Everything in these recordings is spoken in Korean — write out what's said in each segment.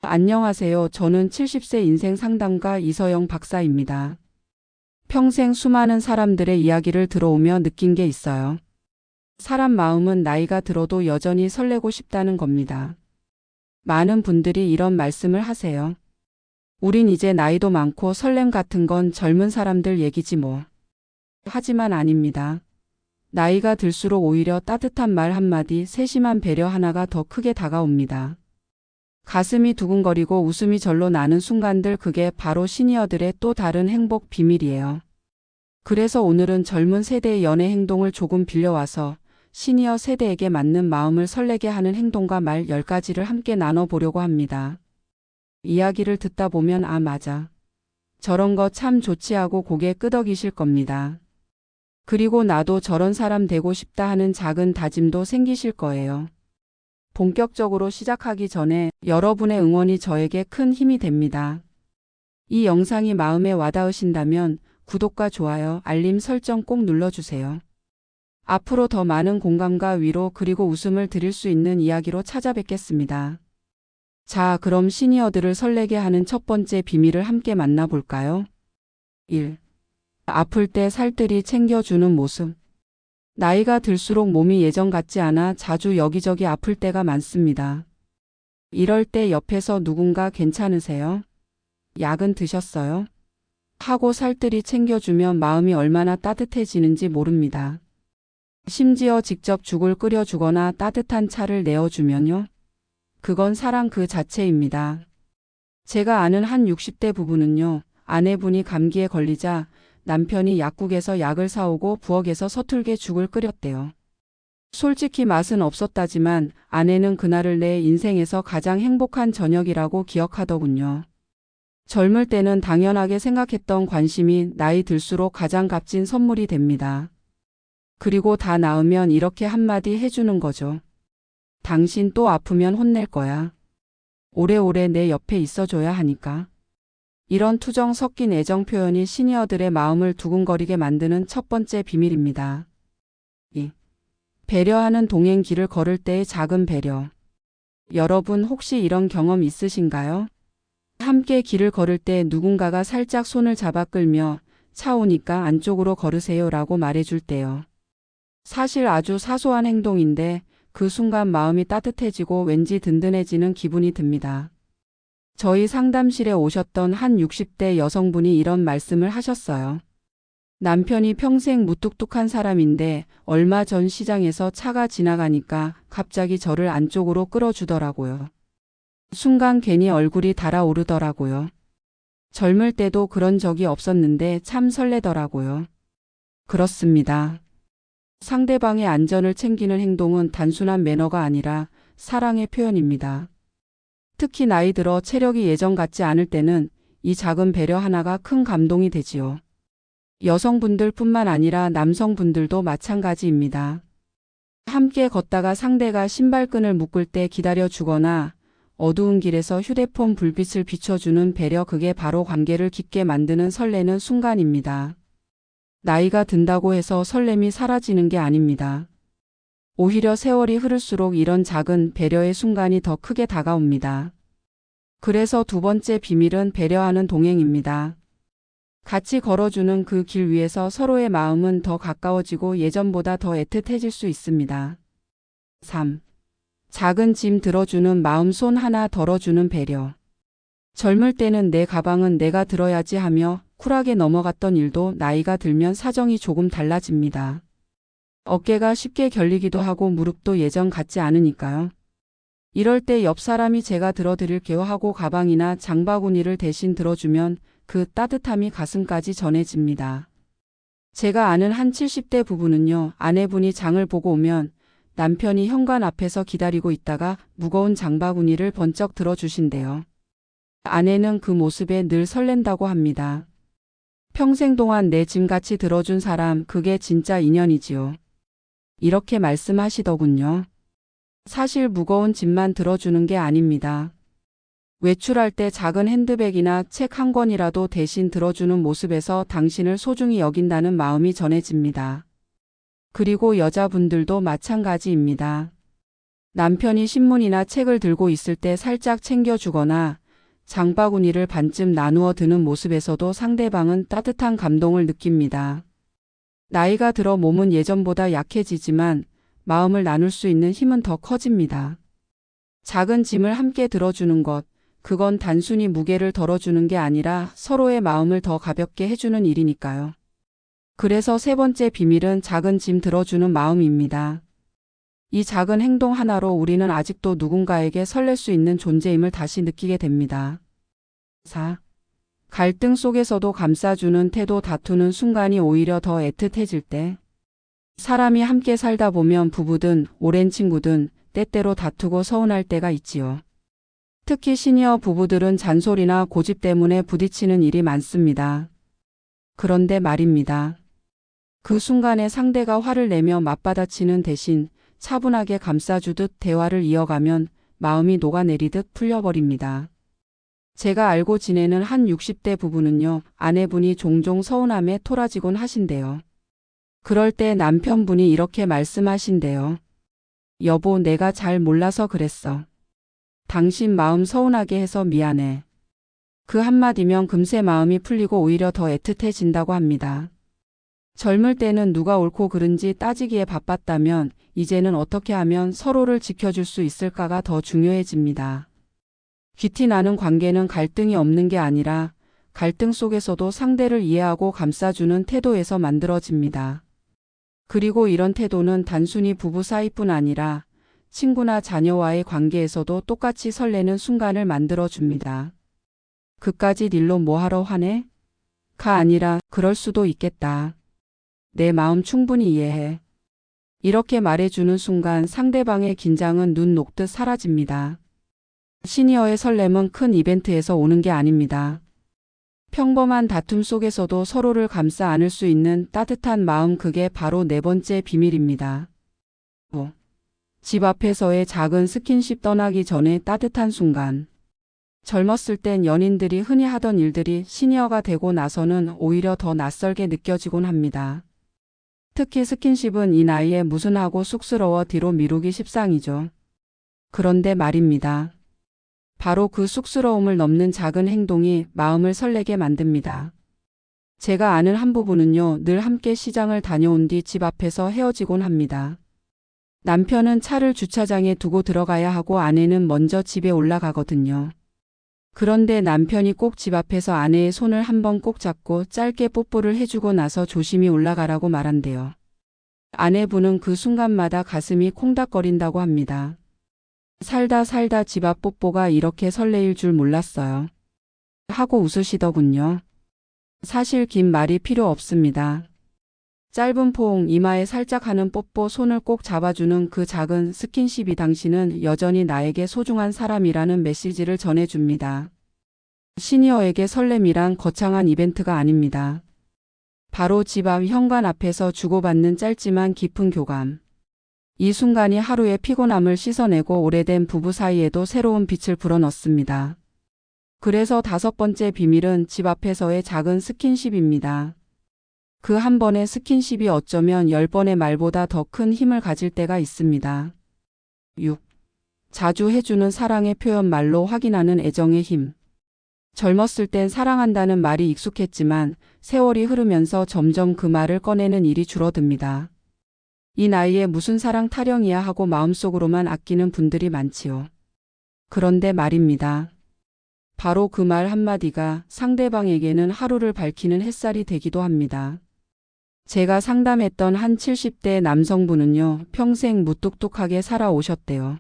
안녕하세요. 저는 70세 인생 상담가 이서영 박사입니다. 평생 수많은 사람들의 이야기를 들어오며 느낀 게 있어요. 사람 마음은 나이가 들어도 여전히 설레고 싶다는 겁니다. 많은 분들이 이런 말씀을 하세요. 우린 이제 나이도 많고 설렘 같은 건 젊은 사람들 얘기지 뭐. 하지만 아닙니다. 나이가 들수록 오히려 따뜻한 말 한마디, 세심한 배려 하나가 더 크게 다가옵니다. 가슴이 두근거리고 웃음이 절로 나는 순간들, 그게 바로 시니어들의 또 다른 행복 비밀이에요. 그래서 오늘은 젊은 세대의 연애 행동을 조금 빌려와서 시니어 세대에게 맞는 마음을 설레게 하는 행동과 말 10가지를 함께 나눠보려고 합니다. 이야기를 듣다 보면 아 맞아. 저런 거 참 좋지 하고 고개 끄덕이실 겁니다. 그리고 나도 저런 사람 되고 싶다 하는 작은 다짐도 생기실 거예요. 본격적으로 시작하기 전에 여러분의 응원이 저에게 큰 힘이 됩니다. 이 영상이 마음에 와닿으신다면 구독과 좋아요, 알림 설정 꼭 눌러주세요. 앞으로 더 많은 공감과 위로 그리고 웃음을 드릴 수 있는 이야기로 찾아뵙겠습니다. 자, 그럼 시니어들을 설레게 하는 첫 번째 비밀을 함께 만나볼까요? 1. 아플 때 살뜰히 챙겨주는 모습. 나이가 들수록 몸이 예전 같지 않아 자주 여기저기 아플 때가 많습니다. 이럴 때 옆에서 누군가 괜찮으세요? 약은 드셨어요? 하고 살뜰히 챙겨주면 마음이 얼마나 따뜻해지는지 모릅니다. 심지어 직접 죽을 끓여주거나 따뜻한 차를 내어주면요. 그건 사랑 그 자체입니다. 제가 아는 한 60대 부부는요. 아내분이 감기에 걸리자 남편이 약국에서 약을 사오고 부엌에서 서툴게 죽을 끓였대요. 솔직히 맛은 없었다지만 아내는 그날을 내 인생에서 가장 행복한 저녁이라고 기억하더군요. 젊을 때는 당연하게 생각했던 관심이 나이 들수록 가장 값진 선물이 됩니다. 그리고 다 나으면 이렇게 한마디 해주는 거죠. 당신 또 아프면 혼낼 거야. 오래오래 내 옆에 있어줘야 하니까. 이런 투정 섞인 애정 표현이 시니어들의 마음을 두근거리게 만드는 첫 번째 비밀입니다. 2. 배려하는 동행, 길을 걸을 때의 작은 배려. 여러분 혹시 이런 경험 있으신가요? 함께 길을 걸을 때 누군가가 살짝 손을 잡아 끌며 차 오니까 안쪽으로 걸으세요라고 말해줄 때요. 사실 아주 사소한 행동인데 그 순간 마음이 따뜻해지고 왠지 든든해지는 기분이 듭니다. 저희 상담실에 오셨던 한 60대 여성분이 이런 말씀을 하셨어요. 남편이 평생 무뚝뚝한 사람인데 얼마 전 시장에서 차가 지나가니까 갑자기 저를 안쪽으로 끌어주더라고요. 순간 괜히 얼굴이 달아오르더라고요. 젊을 때도 그런 적이 없었는데 참 설레더라고요. 그렇습니다. 상대방의 안전을 챙기는 행동은 단순한 매너가 아니라 사랑의 표현입니다. 특히 나이 들어 체력이 예전 같지 않을 때는 이 작은 배려 하나가 큰 감동이 되지요. 여성분들뿐만 아니라 남성분들도 마찬가지입니다. 함께 걷다가 상대가 신발끈을 묶을 때 기다려주거나 어두운 길에서 휴대폰 불빛을 비춰주는 배려, 그게 바로 관계를 깊게 만드는 설레는 순간입니다. 나이가 든다고 해서 설렘이 사라지는 게 아닙니다. 오히려 세월이 흐를수록 이런 작은 배려의 순간이 더 크게 다가옵니다. 그래서 두 번째 비밀은 배려하는 동행입니다. 같이 걸어주는 그 길 위에서 서로의 마음은 더 가까워지고 예전보다 더 애틋해질 수 있습니다. 3. 작은 짐 들어주는 마음, 손 하나 덜어주는 배려. 젊을 때는 내 가방은 내가 들어야지 하며 쿨하게 넘어갔던 일도 나이가 들면 사정이 조금 달라집니다. 어깨가 쉽게 결리기도 하고 무릎도 예전 같지 않으니까요. 이럴 때 옆 사람이 제가 들어드릴게요 하고 가방이나 장바구니를 대신 들어주면 그 따뜻함이 가슴까지 전해집니다. 제가 아는 한 70대 부부는요. 아내분이 장을 보고 오면 남편이 현관 앞에서 기다리고 있다가 무거운 장바구니를 번쩍 들어주신대요. 아내는 그 모습에 늘 설렌다고 합니다. 평생 동안 내 짐같이 들어준 사람, 그게 진짜 인연이지요. 이렇게 말씀하시더군요. 사실 무거운 짐만 들어주는 게 아닙니다. 외출할 때 작은 핸드백이나 책 한 권이라도 대신 들어주는 모습에서 당신을 소중히 여긴다는 마음이 전해집니다. 그리고 여자분들도 마찬가지입니다. 남편이 신문이나 책을 들고 있을 때 살짝 챙겨주거나 장바구니를 반쯤 나누어 드는 모습에서도 상대방은 따뜻한 감동을 느낍니다. 나이가 들어 몸은 예전보다 약해지지만 마음을 나눌 수 있는 힘은 더 커집니다. 작은 짐을 함께 들어주는 것, 그건 단순히 무게를 덜어주는 게 아니라 서로의 마음을 더 가볍게 해주는 일이니까요. 그래서 세 번째 비밀은 작은 짐 들어주는 마음입니다. 이 작은 행동 하나로 우리는 아직도 누군가에게 설렐 수 있는 존재임을 다시 느끼게 됩니다. 4. 갈등 속에서도 감싸주는 태도. 다투는 순간이 오히려 더 애틋해질 때. 사람이 함께 살다 보면 부부든 오랜 친구든 때때로 다투고 서운할 때가 있지요. 특히 시니어 부부들은 잔소리나 고집 때문에 부딪히는 일이 많습니다. 그런데 말입니다. 그 순간에 상대가 화를 내며 맞받아치는 대신 차분하게 감싸주듯 대화를 이어가면 마음이 녹아내리듯 풀려버립니다. 제가 알고 지내는 한 60대 부부는요, 아내분이 종종 서운함에 토라지곤 하신대요. 그럴 때 남편분이 이렇게 말씀하신대요. 여보, 내가 잘 몰라서 그랬어. 당신 마음 서운하게 해서 미안해. 그 한마디면 금세 마음이 풀리고 오히려 더 애틋해진다고 합니다. 젊을 때는 누가 옳고 그른지 따지기에 바빴다면 이제는 어떻게 하면 서로를 지켜줄 수 있을까가 더 중요해집니다. 귀티 나는 관계는 갈등이 없는 게 아니라 갈등 속에서도 상대를 이해하고 감싸주는 태도에서 만들어집니다. 그리고 이런 태도는 단순히 부부 사이뿐 아니라 친구나 자녀와의 관계에서도 똑같이 설레는 순간을 만들어줍니다. 그까짓 일로 뭐하러 화내? 가 아니라 그럴 수도 있겠다. 내 마음 충분히 이해해. 이렇게 말해주는 순간 상대방의 긴장은 눈 녹듯 사라집니다. 시니어의 설렘은 큰 이벤트에서 오는 게 아닙니다. 평범한 다툼 속에서도 서로를 감싸 안을 수 있는 따뜻한 마음, 그게 바로 네 번째 비밀입니다. 집 앞에서의 작은 스킨십. 떠나기 전에 따뜻한 순간. 젊었을 땐 연인들이 흔히 하던 일들이 시니어가 되고 나서는 오히려 더 낯설게 느껴지곤 합니다. 특히 스킨십은 이 나이에 무슨 하고 쑥스러워 뒤로 미루기 십상이죠. 그런데 말입니다. 바로 그 쑥스러움을 넘는 작은 행동이 마음을 설레게 만듭니다. 제가 아는 한 부부는요, 늘 함께 시장을 다녀온 뒤 집 앞에서 헤어지곤 합니다. 남편은 차를 주차장에 두고 들어가야 하고 아내는 먼저 집에 올라가거든요. 그런데 남편이 꼭 집 앞에서 아내의 손을 한번 꼭 잡고 짧게 뽀뽀를 해주고 나서 조심히 올라가라고 말한대요. 아내분은 그 순간마다 가슴이 콩닥거린다고 합니다. 살다 집 앞 뽀뽀가 이렇게 설레일 줄 몰랐어요. 하고 웃으시더군요. 사실 긴 말이 필요 없습니다. 짧은 포옹, 이마에 살짝 하는 뽀뽀, 손을 꼭 잡아주는 그 작은 스킨십이 당신은 여전히 나에게 소중한 사람이라는 메시지를 전해줍니다. 시니어에게 설렘이란 거창한 이벤트가 아닙니다. 바로 집 앞 현관 앞에서 주고받는 짧지만 깊은 교감. 이 순간이 하루의 피곤함을 씻어내고 오래된 부부 사이에도 새로운 빛을 불어넣습니다. 그래서 다섯 번째 비밀은 집 앞에서의 작은 스킨십입니다. 그 한 번의 스킨십이 어쩌면 10번의 말보다 더 큰 힘을 가질 때가 있습니다. 6. 자주 해주는 사랑의 표현. 말로 확인하는 애정의 힘. 젊었을 땐 사랑한다는 말이 익숙했지만 세월이 흐르면서 점점 그 말을 꺼내는 일이 줄어듭니다. 이 나이에 무슨 사랑 타령이야 하고 마음속으로만 아끼는 분들이 많지요. 그런데 말입니다. 바로 그 말 한마디가 상대방에게는 하루를 밝히는 햇살이 되기도 합니다. 제가 상담했던 한 70대 남성분은요, 평생 무뚝뚝하게 살아오셨대요.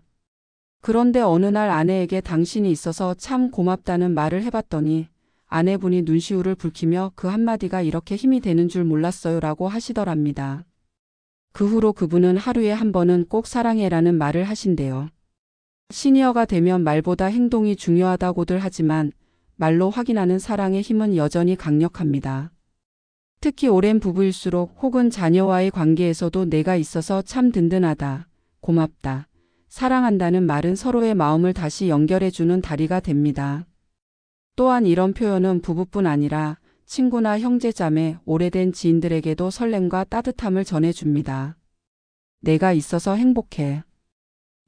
그런데 어느 날 아내에게 당신이 있어서 참 고맙다는 말을 해봤더니 아내분이 눈시울을 붉히며 그 한마디가 이렇게 힘이 되는 줄 몰랐어요 라고 하시더랍니다. 그 후로 그분은 하루에 한 번은 꼭 사랑해라는 말을 하신대요. 시니어가 되면 말보다 행동이 중요하다고들 하지만 말로 확인하는 사랑의 힘은 여전히 강력합니다. 특히 오랜 부부일수록 혹은 자녀와의 관계에서도 내가 있어서 참 든든하다, 고맙다, 사랑한다는 말은 서로의 마음을 다시 연결해주는 다리가 됩니다. 또한 이런 표현은 부부뿐 아니라 친구나 형제자매, 오래된 지인들에게도 설렘과 따뜻함을 전해줍니다. 내가 있어서 행복해.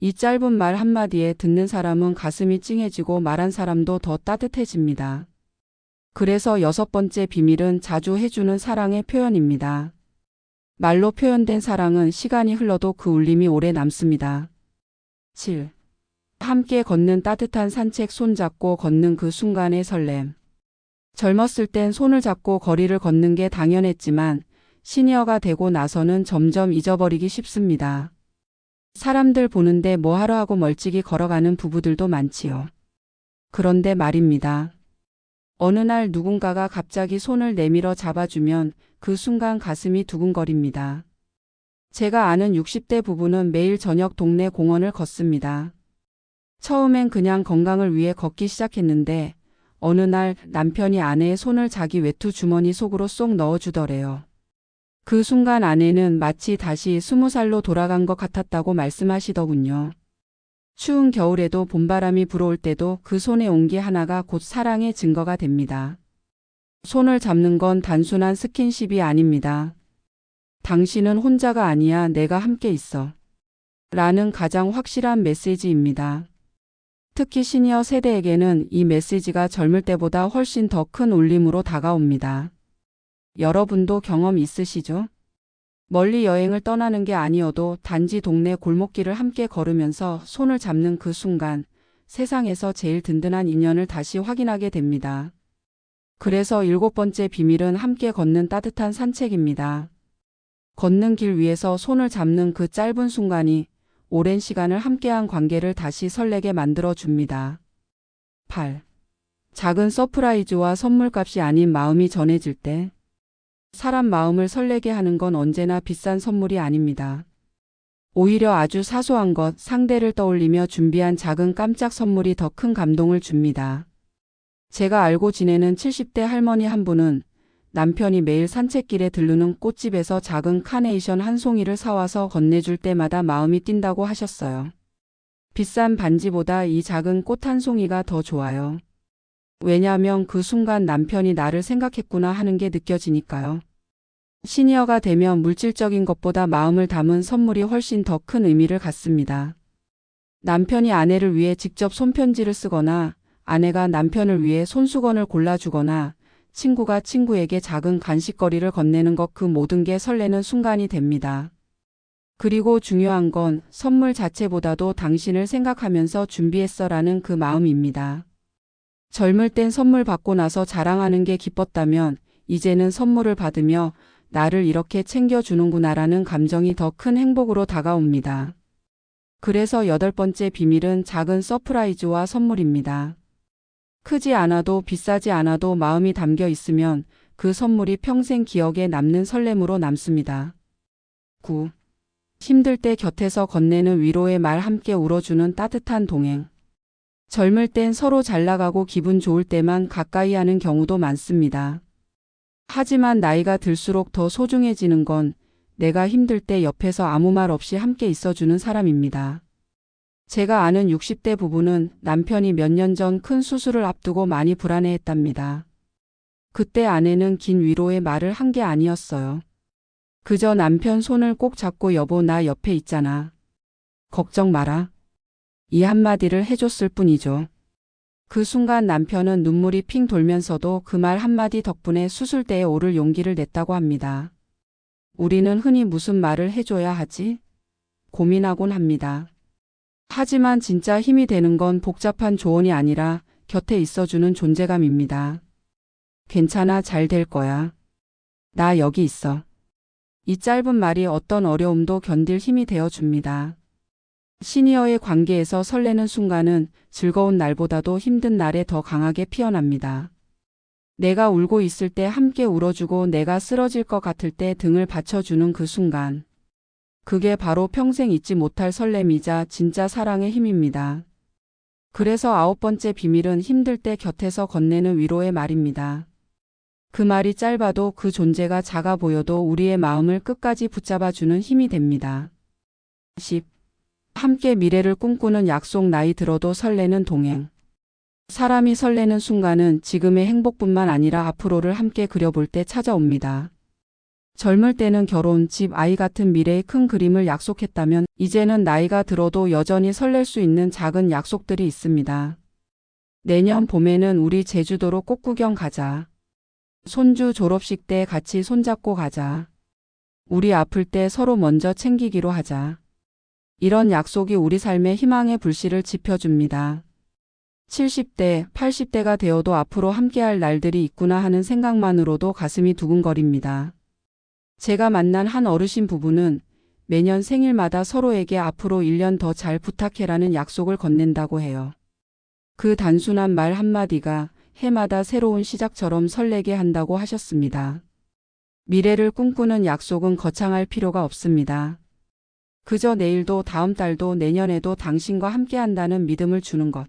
이 짧은 말 한마디에 듣는 사람은 가슴이 찡해지고 말한 사람도 더 따뜻해집니다. 그래서 6번째 비밀은 자주 해주는 사랑의 표현입니다. 말로 표현된 사랑은 시간이 흘러도 그 울림이 오래 남습니다. 7. 함께 걷는 따뜻한 산책. 손잡고 걷는 그 순간의 설렘. 젊었을 땐 손을 잡고 거리를 걷는 게 당연했지만 시니어가 되고 나서는 점점 잊어버리기 쉽습니다. 사람들 보는데 뭐하러 하고 멀찍이 걸어가는 부부들도 많지요. 그런데 말입니다. 어느 날 누군가가 갑자기 손을 내밀어 잡아주면 그 순간 가슴이 두근거립니다. 제가 아는 60대 부부는 매일 저녁 동네 공원을 걷습니다. 처음엔 그냥 건강을 위해 걷기 시작했는데 어느 날 남편이 아내의 손을 자기 외투 주머니 속으로 쏙 넣어주더래요. 그 순간 아내는 마치 다시 20살로 돌아간 것 같았다고 말씀하시더군요. 추운 겨울에도 봄바람이 불어올 때도 그 손의 온기 하나가 곧 사랑의 증거가 됩니다. 손을 잡는 건 단순한 스킨십이 아닙니다. 당신은 혼자가 아니야, 내가 함께 있어. 라는 가장 확실한 메시지입니다. 특히 시니어 세대에게는 이 메시지가 젊을 때보다 훨씬 더 큰 울림으로 다가옵니다. 여러분도 경험 있으시죠? 멀리 여행을 떠나는 게 아니어도 단지 동네 골목길을 함께 걸으면서 손을 잡는 그 순간 세상에서 제일 든든한 인연을 다시 확인하게 됩니다. 그래서 7번째 비밀은 함께 걷는 따뜻한 산책입니다. 걷는 길 위에서 손을 잡는 그 짧은 순간이 오랜 시간을 함께한 관계를 다시 설레게 만들어 줍니다. 8. 작은 서프라이즈와 선물값이 아닌 마음이 전해질 때. 사람 마음을 설레게 하는 건 언제나 비싼 선물이 아닙니다. 오히려 아주 사소한 것, 상대를 떠올리며 준비한 작은 깜짝 선물이 더 큰 감동을 줍니다. 제가 알고 지내는 70대 할머니 한 분은 남편이 매일 산책길에 들르는 꽃집에서 작은 카네이션 한 송이를 사와서 건네줄 때마다 마음이 뛴다고 하셨어요. 비싼 반지보다 이 작은 꽃 한 송이가 더 좋아요. 왜냐하면 그 순간 남편이 나를 생각했구나 하는 게 느껴지니까요. 시니어가 되면 물질적인 것보다 마음을 담은 선물이 훨씬 더 큰 의미를 갖습니다. 남편이 아내를 위해 직접 손편지를 쓰거나 아내가 남편을 위해 손수건을 골라주거나 친구가 친구에게 작은 간식거리를 건네는 것, 그 모든 게 설레는 순간이 됩니다. 그리고 중요한 건 선물 자체보다도 당신을 생각하면서 준비했어라는 그 마음입니다. 젊을 땐 선물 받고 나서 자랑하는 게 기뻤다면 이제는 선물을 받으며 나를 이렇게 챙겨주는구나라는 감정이 더 큰 행복으로 다가옵니다. 그래서 8번째 비밀은 작은 서프라이즈와 선물입니다. 크지 않아도 비싸지 않아도 마음이 담겨 있으면 그 선물이 평생 기억에 남는 설렘으로 남습니다. 9. 힘들 때 곁에서 건네는 위로의 말, 함께 울어주는 따뜻한 동행. 젊을 땐 서로 잘 나가고 기분 좋을 때만 가까이 하는 경우도 많습니다. 하지만 나이가 들수록 더 소중해지는 건 내가 힘들 때 옆에서 아무 말 없이 함께 있어주는 사람입니다. 제가 아는 60대 부부는 남편이 몇 년 전 큰 수술을 앞두고 많이 불안해했답니다. 그때 아내는 긴 위로의 말을 한 게 아니었어요. 그저 남편 손을 꼭 잡고 여보, 나 옆에 있잖아. 걱정 마라. 이 한마디를 해줬을 뿐이죠. 그 순간 남편은 눈물이 핑 돌면서도 그 말 한마디 덕분에 수술대에 오를 용기를 냈다고 합니다. 우리는 흔히 무슨 말을 해줘야 하지? 고민하곤 합니다. 하지만 진짜 힘이 되는 건 복잡한 조언이 아니라 곁에 있어주는 존재감입니다. 괜찮아, 잘 될 거야. 나 여기 있어. 이 짧은 말이 어떤 어려움도 견딜 힘이 되어줍니다. 시니어의 관계에서 설레는 순간은 즐거운 날보다도 힘든 날에 더 강하게 피어납니다. 내가 울고 있을 때 함께 울어주고 내가 쓰러질 것 같을 때 등을 받쳐주는 그 순간. 그게 바로 평생 잊지 못할 설렘이자 진짜 사랑의 힘입니다. 그래서 9번째 비밀은 힘들 때 곁에서 건네는 위로의 말입니다. 그 말이 짧아도 그 존재가 작아 보여도 우리의 마음을 끝까지 붙잡아주는 힘이 됩니다. 10. 함께 미래를 꿈꾸는 약속. 나이 들어도 설레는 동행. 사람이 설레는 순간은 지금의 행복뿐만 아니라 앞으로를 함께 그려볼 때 찾아옵니다. 젊을 때는 결혼, 집, 아이 같은 미래의 큰 그림을 약속했다면 이제는 나이가 들어도 여전히 설렐 수 있는 작은 약속들이 있습니다. 내년 봄에는 우리 제주도로 꽃구경 가자. 손주 졸업식 때 같이 손잡고 가자. 우리 아플 때 서로 먼저 챙기기로 하자. 이런 약속이 우리 삶의 희망의 불씨를 지펴줍니다. 70대, 80대가 되어도 앞으로 함께할 날들이 있구나 하는 생각만으로도 가슴이 두근거립니다. 제가 만난 한 어르신 부부는 매년 생일마다 서로에게 앞으로 1년 더 잘 부탁해라는 약속을 건넨다고 해요. 그 단순한 말 한마디가 해마다 새로운 시작처럼 설레게 한다고 하셨습니다. 미래를 꿈꾸는 약속은 거창할 필요가 없습니다. 그저 내일도 다음 달도 내년에도 당신과 함께한다는 믿음을 주는 것.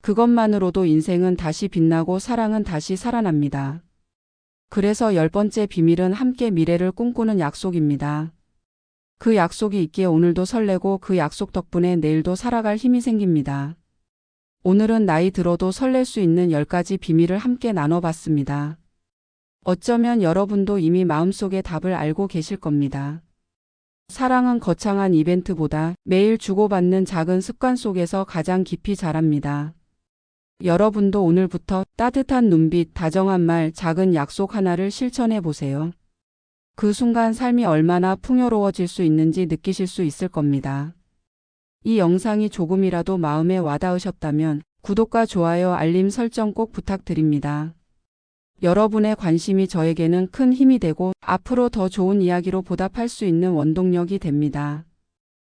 그것만으로도 인생은 다시 빛나고 사랑은 다시 살아납니다. 그래서 10번째 비밀은 함께 미래를 꿈꾸는 약속입니다. 그 약속이 있기에 오늘도 설레고 그 약속 덕분에 내일도 살아갈 힘이 생깁니다. 오늘은 나이 들어도 설렐 수 있는 10가지 비밀을 함께 나눠봤습니다. 어쩌면 여러분도 이미 마음속에 답을 알고 계실 겁니다. 사랑은 거창한 이벤트보다 매일 주고받는 작은 습관 속에서 가장 깊이 자랍니다. 여러분도 오늘부터 따뜻한 눈빛, 다정한 말, 작은 약속 하나를 실천해 보세요. 그 순간 삶이 얼마나 풍요로워질 수 있는지 느끼실 수 있을 겁니다. 이 영상이 조금이라도 마음에 와닿으셨다면 구독과 좋아요, 알림 설정 꼭 부탁드립니다. 여러분의 관심이 저에게는 큰 힘이 되고 앞으로 더 좋은 이야기로 보답할 수 있는 원동력이 됩니다.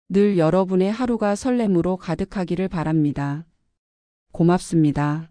늘 여러분의 하루가 설렘으로 가득하기를 바랍니다. 고맙습니다.